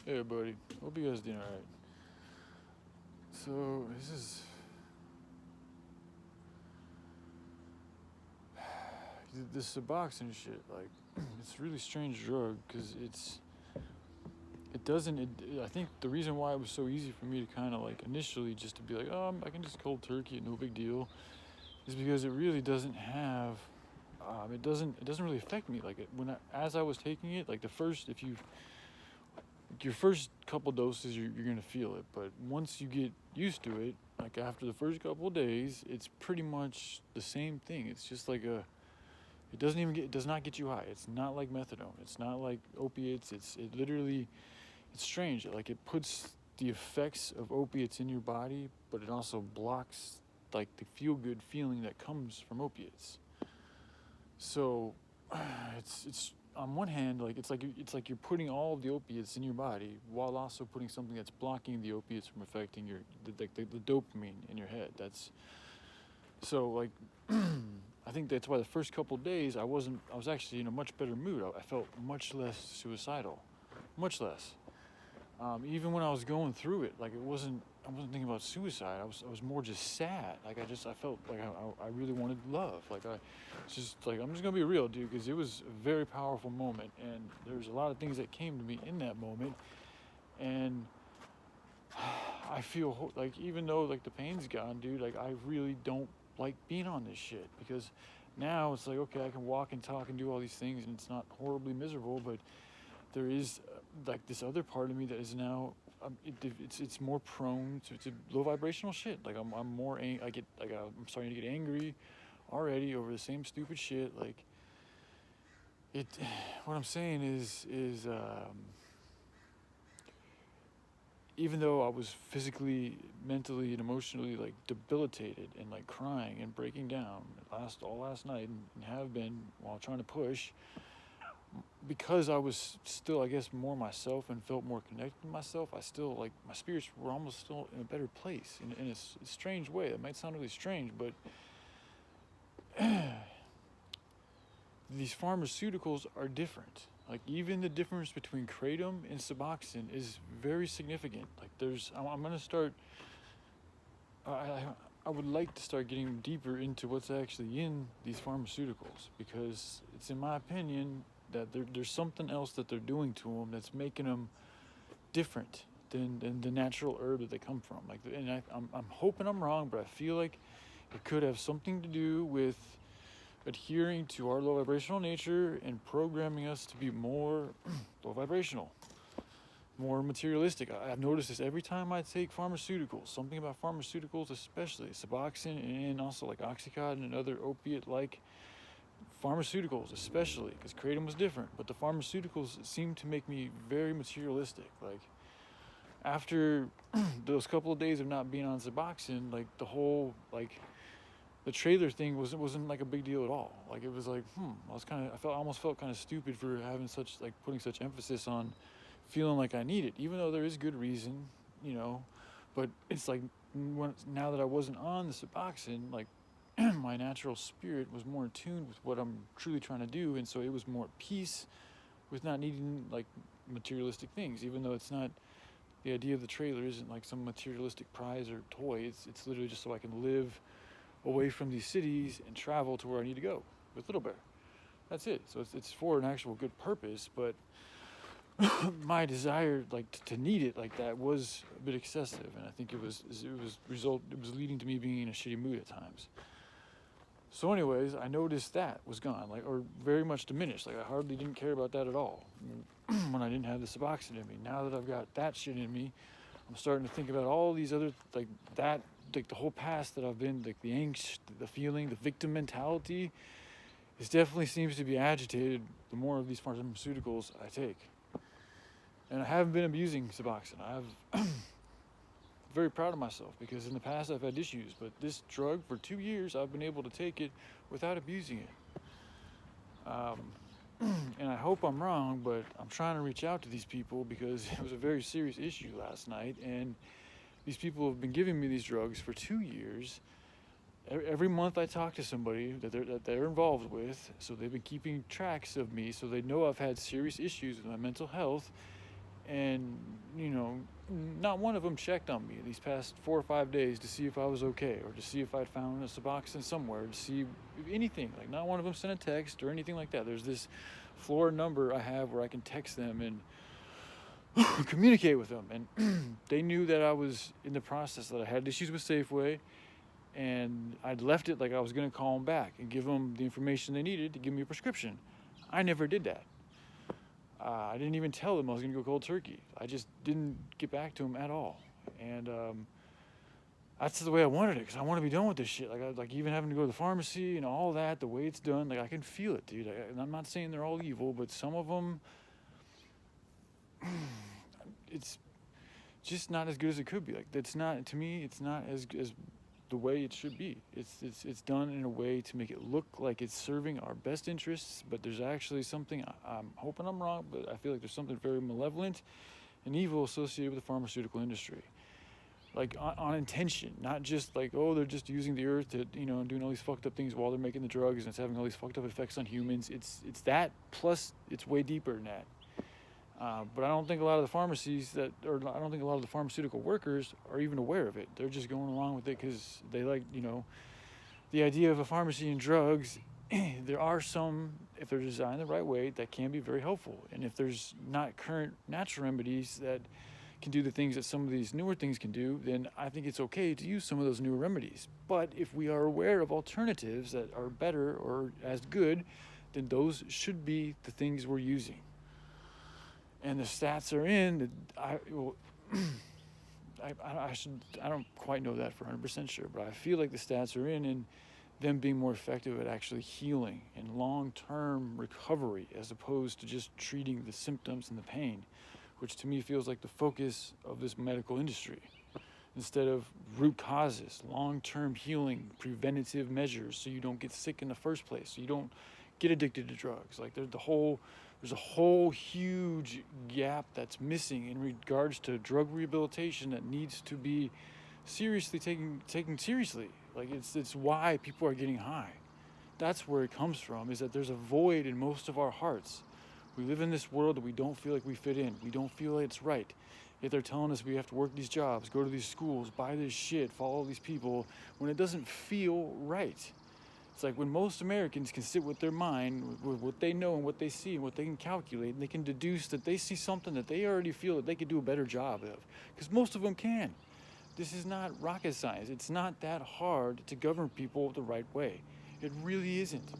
Hey, buddy. Hope you guys doing alright. So this Suboxone shit. Like, it's a really strange drug because it doesn't. I think the reason why it was so easy for me to kind of like initially just to be like, I can just cold turkey it, no big deal, is because it really doesn't have. It doesn't really affect me like as I was taking it, like the first if you your first couple doses you're gonna feel it, but once you get used to it, like after the first couple of days, it's pretty much the same thing. It's just like it does not get you high. It's not like methadone. It's not like opiates. It literally, it's strange. Like it puts the effects of opiates in your body, but it also blocks like the feel good feeling that comes from opiates. So it's on one hand like it's like you're putting all of the opiates in your body while also putting something that's blocking the opiates from affecting the dopamine in your head. That's so like I think that's why the first couple of days I was actually in a much better mood. I felt much less suicidal, much less. Even when I was going through it, like I wasn't thinking about suicide. I was more just sad. Like I felt like I really wanted love. Like I it's just like I'm just gonna be real, dude, because it was a very powerful moment, and there's a lot of things that came to me in that moment, and I feel like even though like the pain's gone, dude, like I really don't like being on this shit because now it's like okay, I can walk and talk and do all these things, and it's not horribly miserable, but there is like this other part of me that is now it's more prone to low vibrational shit. Like I'm more I get like I'm starting to get angry already over the same stupid shit. Like it, what I'm saying is even though I was physically, mentally, and emotionally like debilitated and like crying and breaking down all last night and have been while trying to push, because I was still, I guess, more myself and felt more connected to myself, I still, like, my spirits were almost still in a better place in a strange way. It might sound really strange, but these pharmaceuticals are different. Like, even the difference between Kratom and Suboxone is very significant. Like, I'm going to start, I, I would like to start getting deeper into what's actually in these pharmaceuticals because it's, in my opinion, that there's something else that they're doing to them that's making them different than the natural herb that they come from. Like, and I'm hoping I'm wrong, but I feel like it could have something to do with adhering to our low vibrational nature and programming us to be more low vibrational, more materialistic. I've noticed this every time I take pharmaceuticals. Something about pharmaceuticals, especially Suboxone and also like Oxycontin and other opiate-like pharmaceuticals, especially because Kratom was different. But the pharmaceuticals seem to make me very materialistic. Like after those couple of days of not being on Suboxone, like the whole like the trailer thing wasn't like a big deal at all. Like it was like, I almost felt kind of stupid for having such like putting such emphasis on feeling like I need it, even though there is good reason, you know. But it's like now that I wasn't on the Suboxone, like my natural spirit was more in tune with what I'm truly trying to do, and so it was more at peace with not needing like materialistic things, even though it's not the idea of the trailer isn't like some materialistic prize or toy. It's literally just so I can live away from these cities and travel to where I need to go with Little Bear. That's it. So it's for an actual good purpose, but my desire like to need it like that was a bit excessive, and I think it was leading to me being in a shitty mood at times. So, anyways, I noticed that was gone, like, or very much diminished. Like, I hardly didn't care about that at all when I didn't have the Suboxone in me. Now that I've got that shit in me, I'm starting to think about all these other, like, like, the whole past that I've been, like, the angst, the feeling, the victim mentality. It definitely seems to be agitated the more of these pharmaceuticals I take. And I haven't been abusing Suboxone. I've very proud of myself because in the past I've had issues, but this drug for 2 years I've been able to take it without abusing it. And I hope I'm wrong, but I'm trying to reach out to these people because it was a very serious issue last night, and these people have been giving me these drugs for 2 years. Every month I talk to somebody that they're involved with, so they've been keeping tracks of me, so they know I've had serious issues with my mental health, And, not one of them checked on me these past 4 or 5 days to see if I was okay, or to see if I'd found a Suboxone somewhere, to see anything. Like, not one of them sent a text or anything like that. There's this floor number I have where I can text them and communicate with them. And they knew that I was in the process, that I had issues with Safeway, and I'd left it like I was going to call them back and give them the information they needed to give me a prescription. I never did that. I didn't even tell them I was going to go cold turkey. I just didn't get back to them at all. And that's the way I wanted it, because I want to be done with this shit. Like even having to go to the pharmacy and all that, the way it's done, like I can feel it, dude. And I'm not saying they're all evil, but some of them, it's just not as good as it could be. Like, that's not, to me, it's not as the way it should be. It's done in a way to make it look like it's serving our best interests, but there's actually something, I'm hoping I'm wrong, but I feel like there's something very malevolent and evil associated with the pharmaceutical industry. Like, on intention, not just like, oh, they're just using the earth to, and doing all these fucked up things while they're making the drugs, and it's having all these fucked up effects on humans. It's that, plus it's way deeper than that. But I don't think a lot of the pharmacies I don't think a lot of the pharmaceutical workers are even aware of it. They're just going along with it because they like, the idea of a pharmacy and drugs. There are some, if they're designed the right way, that can be very helpful. And if there's not current natural remedies that can do the things that some of these newer things can do, then I think it's okay to use some of those newer remedies. But if we are aware of alternatives that are better or as good, then those should be the things we're using. And the stats are in. I don't quite know that for 100% sure, but I feel like the stats are in them being more effective at actually healing and long-term recovery, as opposed to just treating the symptoms and the pain, which to me feels like the focus of this medical industry. Instead of root causes, long-term healing, preventative measures, so you don't get sick in the first place, so you don't get addicted to drugs. Like, there's a whole huge gap that's missing in regards to drug rehabilitation that needs to be seriously taken seriously. Like, it's why people are getting high. That's where it comes from, is that there's a void in most of our hearts. We live in this world that we don't feel like we fit in. We don't feel like it's right. Yet they're telling us we have to work these jobs, go to these schools, buy this shit, follow these people, when it doesn't feel right. It's like when most Americans can sit with their mind, with what they know and what they see and what they can calculate, and they can deduce that they see something that they already feel that they could do a better job of. Because most of them can. This is not rocket science. It's not that hard to govern people the right way. It really isn't.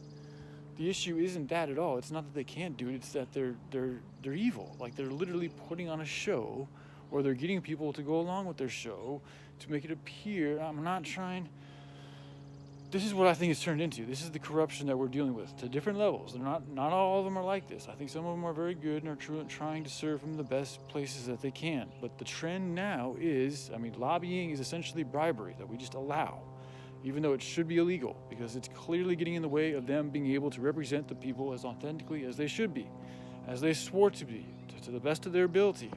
The issue isn't that at all. It's not that they can't do it. It's that they're evil. Like, they're literally putting on a show, or they're getting people to go along with their show to make it appear. I'm not trying. This is what I think it's turned into. This is the corruption that we're dealing with to different levels. They're not all of them are like this. I think some of them are very good and are trying to serve from the best places that they can. But the trend now is, lobbying is essentially bribery that we just allow, even though it should be illegal, because it's clearly getting in the way of them being able to represent the people as authentically as they should be, as they swore to be, to the best of their ability.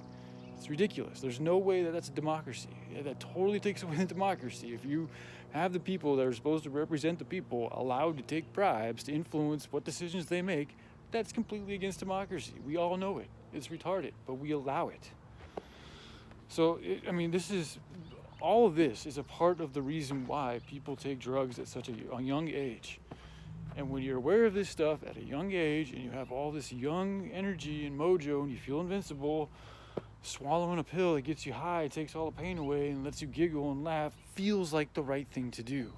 It's ridiculous. There's no way that that's a democracy. That totally takes away the democracy. If you have the people that are supposed to represent the people allowed to take bribes to influence what decisions they make, that's completely against democracy. We all know it. It's retarded, but we allow it. So, all of this is a part of the reason why people take drugs at such a young age. And when you're aware of this stuff at a young age, and you have all this young energy and mojo, and you feel invincible, swallowing a pill that gets you high, takes all the pain away, and lets you giggle and laugh, feels like the right thing to do.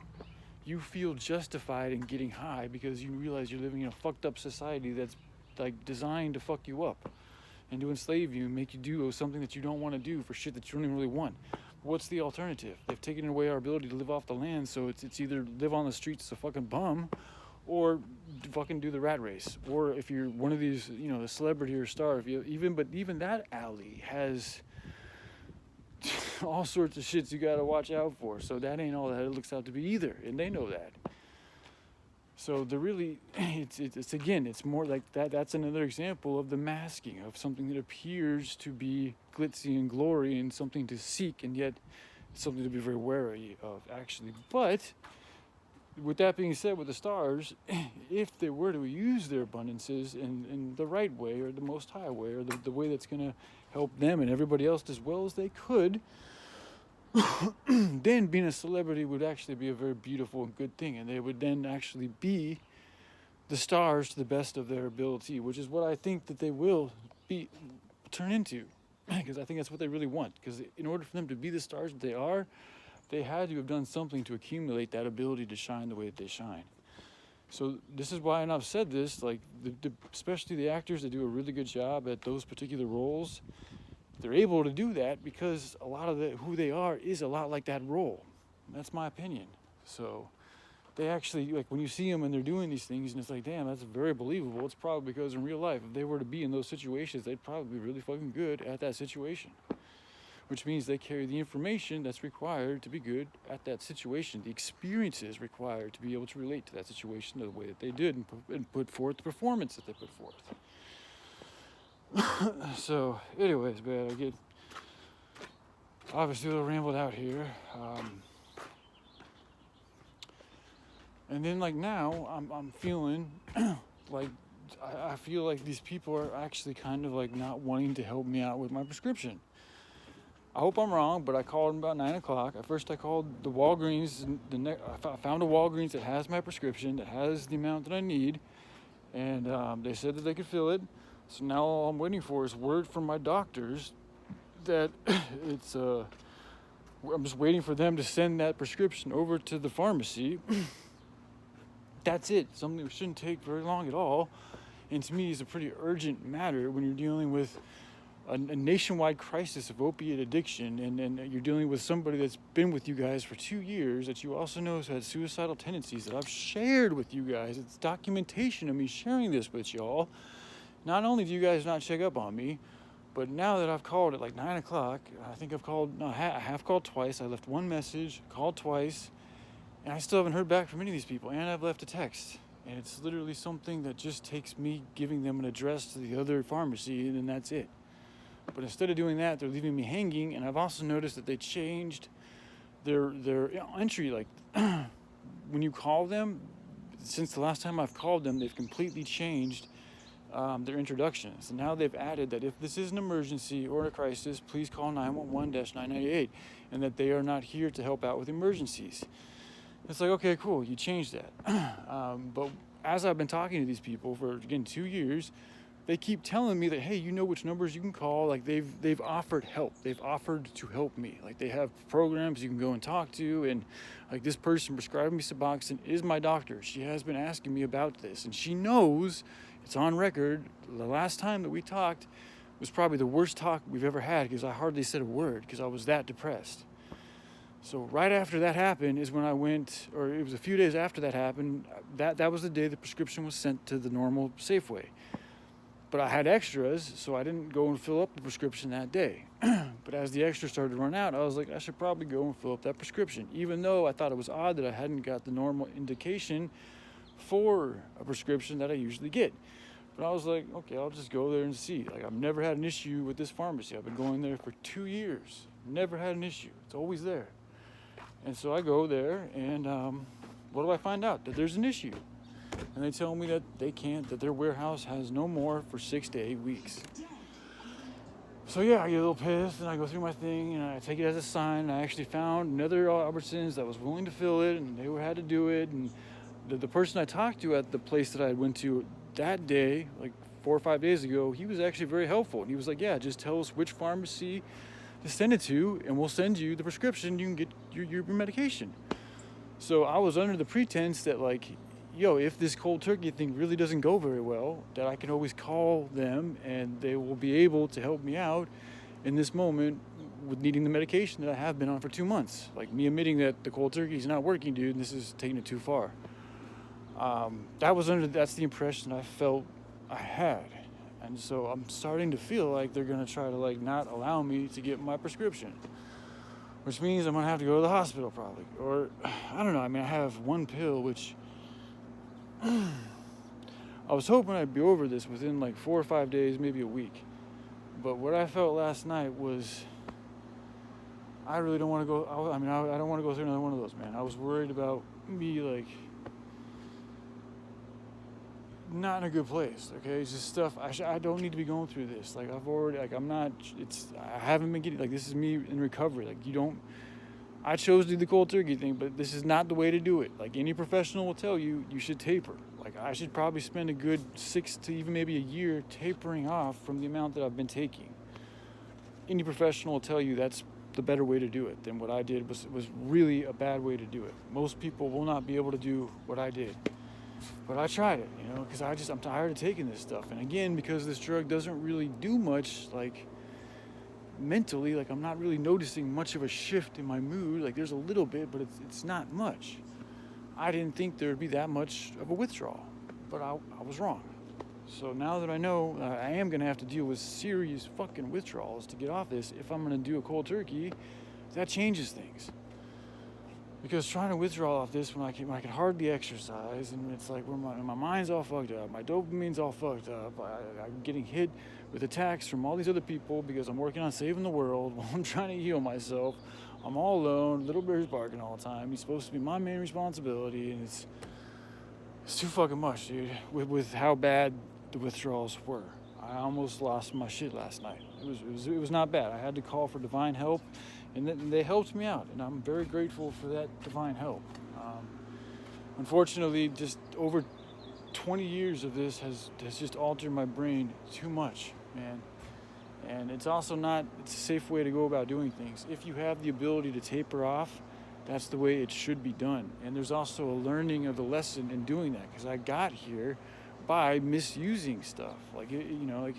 You feel justified in getting high because you realize you're living in a fucked up society that's like designed to fuck you up and to enslave you and make you do something that you don't want to do for shit that you don't even really want. What's the alternative? They've taken away our ability to live off the land, so it's either live on the streets as a fucking bum, or fucking do the rat race. Or if you're one of these, a celebrity or star, even that alley has all sorts of shits you gotta watch out for. So that ain't all that it looks out to be either, and they know that. So it's more like that. That's another example of the masking of something that appears to be glitzy and glory and something to seek, and yet something to be very wary of, actually. But with that being said, with the stars, if they were to use their abundances in the right way, or the most high way, or the way that's going to help them and everybody else as well as they could, then being a celebrity would actually be a very beautiful and good thing, and they would then actually be the stars to the best of their ability, which is what I think that they will be turn into, because I think that's what they really want. Because in order for them to be the stars that they are, they had to have done something to accumulate that ability to shine the way that they shine. So this is why, and I've said this, like especially the actors that do a really good job at those particular roles, they're able to do that because a lot of who they are is a lot like that role. That's my opinion. So they actually, like when you see them and they're doing these things and it's like, damn, that's very believable. It's probably because in real life, if they were to be in those situations, they'd probably be really fucking good at that situation. Which means they carry the information that's required to be good at that situation, the experiences required to be able to relate to that situation the way that they did and put forth the performance that they put forth. So, anyways, man, I get obviously a little rambled out here. And then, like now, I'm feeling like I feel like these people are actually kind of like not wanting to help me out with my prescription. I hope I'm wrong, but I called them about 9 o'clock. At first, I called the Walgreens. I found a Walgreens that has my prescription, that has the amount that I need, and they said that they could fill it. So now all I'm waiting for is word from my doctors that it's. I'm just waiting for them to send that prescription over to the pharmacy. That's it. Something that shouldn't take very long at all, and to me is a pretty urgent matter when you're dealing with a nationwide crisis of opiate addiction, and you're dealing with somebody that's been with you guys for 2 years, that you also know has had suicidal tendencies, that I've shared with you guys. It's documentation of me sharing this with y'all. Not only do you guys not check up on me, but now that I've called at like 9 o'clock, I think I have called twice. I left one message, called twice, and I still haven't heard back from any of these people, and I've left a text. And it's literally something that just takes me giving them an address to the other pharmacy, and then that's it. But instead of doing that, they're leaving me hanging. And I've also noticed that they changed their entry. Like when you call them, since the last time I've called them, they've completely changed their introductions. And now they've added that if this is an emergency or a crisis, please call 911-998, and that they are not here to help out with emergencies. It's like, okay, cool, you changed that. But as I've been talking to these people for, again, 2 years, they keep telling me that, hey, you know which numbers you can call. Like they've offered help. They've offered to help me. Like they have programs you can go and talk to. And like this person prescribing me Suboxone is my doctor. She has been asking me about this, and she knows it's on record. The last time that we talked was probably the worst talk we've ever had because I hardly said a word because I was that depressed. So right after that happened is when I went, or it was a few days after that happened. That was the day the prescription was sent to the normal Safeway. But I had extras, so I didn't go and fill up the prescription that day. But as the extras started to run out, I was like, I should probably go and fill up that prescription, even though I thought it was odd that I hadn't got the normal indication for a prescription that I usually get. But I was like, okay, I'll just go there and see. Like, I've never had an issue with this pharmacy. I've been going there for 2 years. Never had an issue. It's always there. And so I go there, and what do I find out? That there's an issue. And they tell me that they can't, that their warehouse has no more for 6 to 8 weeks. So yeah, I get a little pissed, and I go through my thing, and I take it as a sign. I actually found another Albertsons that was willing to fill it, and they had to do it. And the person I talked to at the place that I went to that day, like 4 or 5 days ago, he was actually very helpful. And he was like, yeah, just tell us which pharmacy to send it to, and we'll send you the prescription. You can get your medication. So I was under the pretense that, like, yo, if this cold turkey thing really doesn't go very well, that I can always call them and they will be able to help me out in this moment with needing the medication that I have been on for 2 months. Like me admitting that the cold turkey is not working, dude, and this is taking it too far. That's the impression I felt I had. And so I'm starting to feel like they're going to try to like not allow me to get my prescription, which means I'm going to have to go to the hospital probably. Or I don't know. I mean, I have one pill, which I was hoping I'd be over this within like 4 or 5 days, maybe a week. But what I felt last night was, I really don't want to go. I don't want to go through another one of those, man. I was worried about me like not in a good place. Okay, it's just stuff I don't need to be going through this. Like I've already, like I'm not. I haven't been getting, like, this is me in recovery. Like you don't. I chose to do the cold turkey thing, but this is not the way to do it. Like any professional will tell you, you should taper. Like I should probably spend a good 6 to even maybe a year tapering off from the amount that I've been taking. Any professional will tell you that's the better way to do it than what I did was really a bad way to do it. Most people will not be able to do what I did. But I tried it, you know, because I'm tired of taking this stuff. And again, because this drug doesn't really do much, like, mentally, like, I'm not really noticing much of a shift in my mood. Like, there's a little bit, but it's not much. I didn't think there would be that much of a withdrawal, but I was wrong. So now that I know I am going to have to deal with serious fucking withdrawals to get off this, if I'm going to do a cold turkey, that changes things. Because trying to withdraw off this when I can hardly exercise, and it's like when my mind's all fucked up, my dopamine's all fucked up, I'm getting hit with attacks from all these other people because I'm working on saving the world while I'm trying to heal myself. I'm all alone, little bear's barking all the time. He's supposed to be my main responsibility, and it's too fucking much, dude, with how bad the withdrawals were. I almost lost my shit last night. It was not bad. I had to call for divine help, and they helped me out, and I'm very grateful for that divine help. Unfortunately, just over 20 years of this has just altered my brain too much, man. And it's also it's a safe way to go about doing things. If you have the ability to taper off, that's the way it should be done. And there's also a learning of the lesson in doing that, because I got here by misusing stuff. Like, you know, like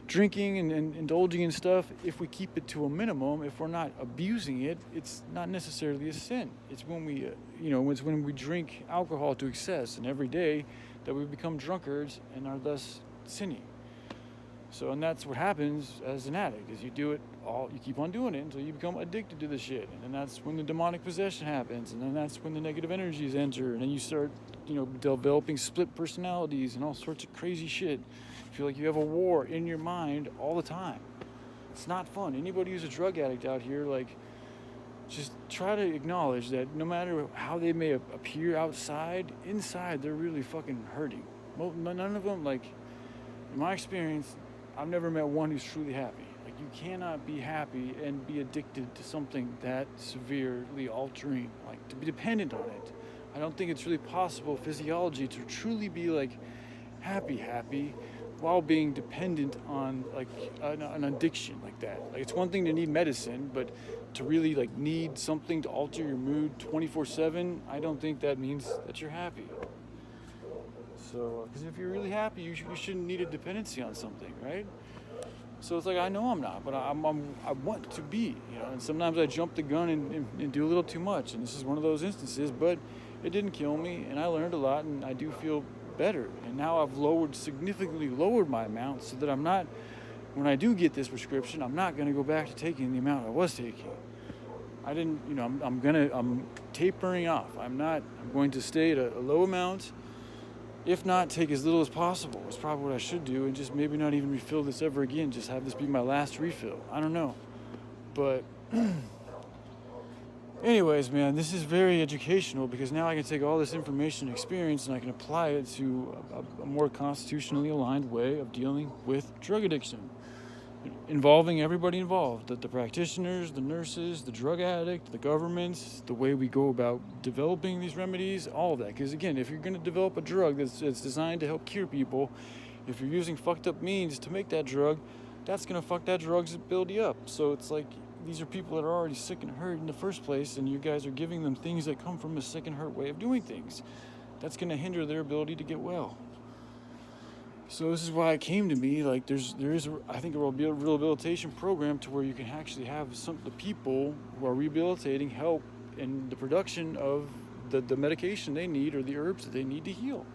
drinking and indulging in stuff, if we keep it to a minimum, if we're not abusing it, it's not necessarily a sin. It's when we, it's when we drink alcohol to excess and every day that we become drunkards and are thus sinning. So, and that's what happens as an addict, is you keep on doing it until you become addicted to the shit. And then that's when the demonic possession happens. And then that's when the negative energies enter. And then you start, developing split personalities and all sorts of crazy shit. You feel like you have a war in your mind all the time. It's not fun. Anybody who's a drug addict out here, like, just try to acknowledge that no matter how they may appear outside, inside they're really fucking hurting. None of them, like, in my experience, I've never met one who's truly happy. Like, you cannot be happy and be addicted to something that severely altering, like, to be dependent on it. I don't think it's really possible physiology to truly be, like, happy while being dependent on, like, an addiction like that. Like, it's one thing to need medicine, but to really, like, need something to alter your mood 24/7, I don't think that means that you're happy. So, because if you're really happy, you shouldn't need a dependency on something, right? So it's like, I know I'm not, but I want to be, and sometimes I jump the gun and do a little too much, and this is one of those instances, but it didn't kill me, and I learned a lot, and I do feel better. And now I've significantly lowered my amount so that I'm not, when I do get this prescription, I'm not going to go back to taking the amount I was taking. I didn't, I'm tapering off. I'm going to stay at a low amount. If not, take as little as possible. It's probably what I should do, and just maybe not even refill this ever again. Just have this be my last refill. I don't know. But anyways, man, this is very educational, because now I can take all this information and experience and I can apply it to a more constitutionally aligned way of dealing with drug addiction, involving everybody involved, the practitioners, the nurses, the drug addict, the governments, the way we go about developing these remedies, all of that. Because again, if you're going to develop a drug that's designed to help cure people, if you're using fucked up means to make that drug, that's going to fuck that drug's ability up. So it's like, these are people that are already sick and hurt in the first place, and you guys are giving them things that come from a sick and hurt way of doing things. That's going to hinder their ability to get well. So this is why it came to me, like, there is I think, a rehabilitation program to where you can actually have the people who are rehabilitating help in the production of the medication they need or the herbs that they need to heal.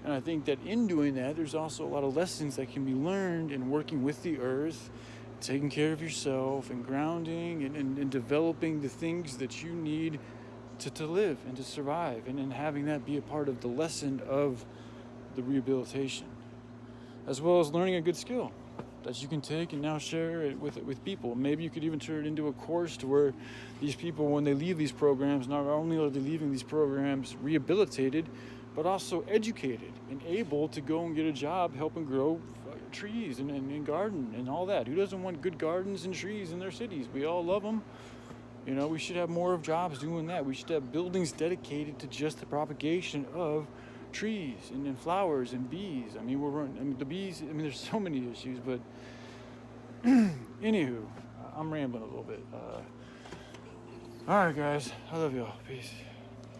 And I think that in doing that, there's also a lot of lessons that can be learned in working with the earth, taking care of yourself, and grounding, and developing the things that you need to live and to survive, and then having that be a part of the lesson of the rehabilitation, as well as learning a good skill that you can take and now share it with people. Maybe you could even turn it into a course to where these people, when they leave these programs, not only are they leaving these programs rehabilitated, but also educated and able to go and get a job helping grow trees and garden and all that. Who doesn't want good gardens and trees in their cities? We all love them. You know, we should have more of jobs doing that. We should have buildings dedicated to just the propagation of trees and flowers and bees. I mean, the bees, I mean, there's so many issues, but anywho, I'm rambling a little bit. All right, guys, I love y'all. Peace.